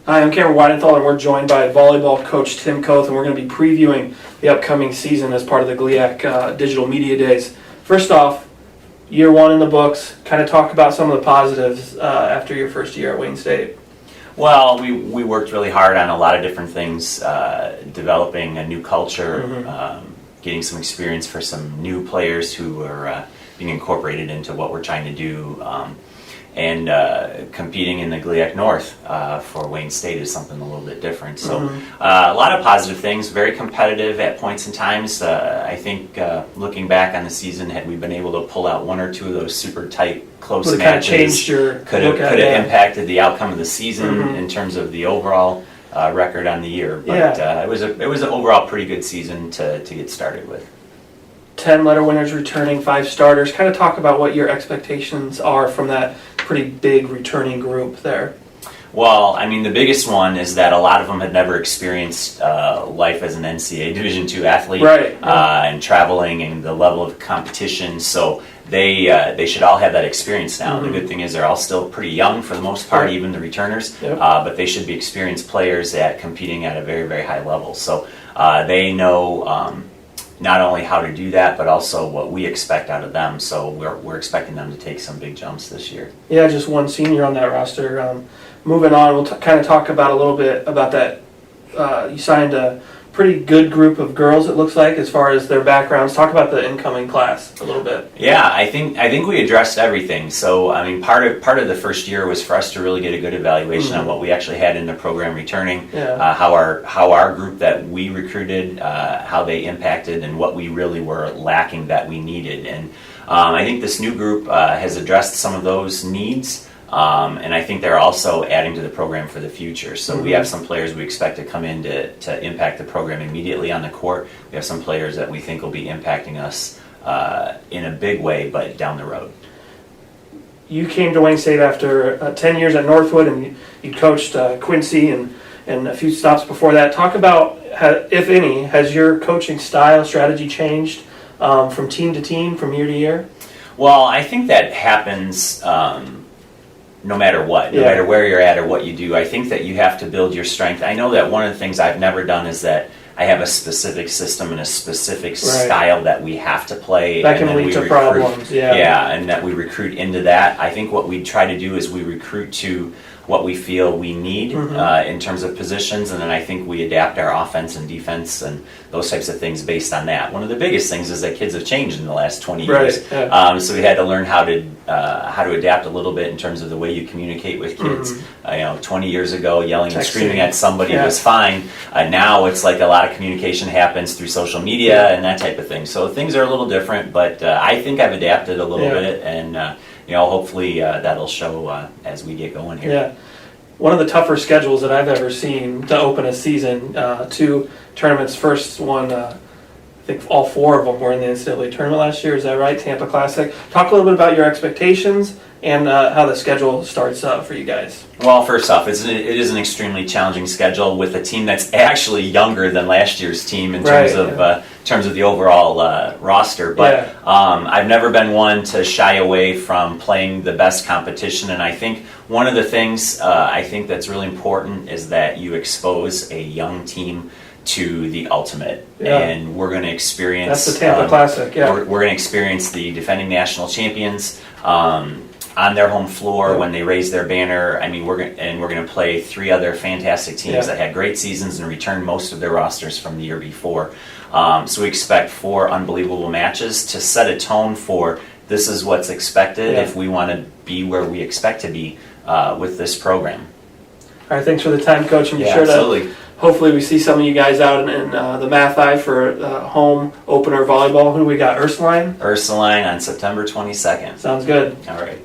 Hi, I'm Cameron Weidenthal, and we're joined by volleyball coach Tim Koth, and we're going to be previewing the upcoming season as part of the GLIAC Digital Media Days. First off, year one in the books. Kind of talk about some of the positives after your first year at Wayne State. Well, we worked really hard on a lot of different things, developing a new culture, getting some experience for some new players who are being incorporated into what we're trying to do, and competing in the GLIAC North for Wayne State is something a little bit different. So a lot of positive things, very competitive at points and times. I think looking back on the season, had we been able to pull out one or two of those super tight, close matches, kind of changed your could have impacted the outcome of the season in terms of the overall record on the year. But it was an overall pretty good season to get started with. 10 letter winners returning, 5 starters. Kind of talk about what your expectations are from that pretty big returning group there. Well, I mean, the biggest one is that a lot of them had never experienced life as an NCAA Division II athlete, and traveling and the level of competition. So they should all have that experience now. The good thing is they're all still pretty young for the most part, even the returners, but they should be experienced players at competing at a very, very high level. So they know not only how to do that, but also what we expect out of them. So we're expecting them to take some big jumps this year. Yeah, just one senior on that roster. Moving on, we'll kind of talk about a little bit about that. You signed a pretty good group of girls, it looks like, as far as their backgrounds. Talk about the incoming class a little bit. Yeah, I think we addressed everything. So I mean, part of the first year was for us to really get a good evaluation on what we actually had in the program returning, how our group that we recruited, how they impacted, and what we really were lacking that we needed. And I think this new group has addressed some of those needs. And I think they're also adding to the program for the future. So we have some players we expect to come in to impact the program immediately on the court. We have some players that we think will be impacting us in a big way, but down the road. You came to Wayne State after 10 years at Northwood, and you coached Quincy and a few stops before that. Talk about, if any, has your coaching style, strategy changed from team to team, from year to year? Well, I think that happens no matter what, no matter where you're at or what you do. I think that you have to build your strength. I know that one of the things I've never done is that I have a specific system and a specific style that we have to play. That can lead to problems, and that we recruit into that. I think what we try to do is we recruit to what we feel we need in terms of positions, and then I think we adapt our offense and defense and those types of things based on that. One of the biggest things is that kids have changed in the last 20 years, so we had to learn how to adapt a little bit in terms of the way you communicate with kids. 20 years ago, yelling and screaming at somebody was fine. Now it's like a lot of communication happens through social media and that type of thing. So things are a little different, but I think I've adapted a little bit, and hopefully that'll show as we get going here. Yeah. One of the tougher schedules that I've ever seen to open a season. 2 tournaments. First one, I think all 4 of them were in the NCAA tournament last year. Is that right? Tampa Classic. Talk a little bit about your expectations and how the schedule starts for you guys. Well, first off, it is an extremely challenging schedule with a team that's actually younger than last year's team in terms of the overall roster. But I've never been one to shy away from playing the best competition, and I think one of the things I think that's really important is that you expose a young team to the ultimate, and we're going to experience. That's the Tampa Classic. We're going to experience the defending national champions on their home floor when they raise their banner. I mean, we're going to play 3 other fantastic teams that had great seasons and returned most of their rosters from the year before. So we expect 4 unbelievable matches to set a tone for this is what's expected if we want to be where we expect to be with this program. All right, thanks for the time, Coach. And be sure to hopefully we see some of you guys out in the Math Eye for home opener volleyball. Who do we got? Ursuline? Ursuline on September 22nd. Sounds good. All right.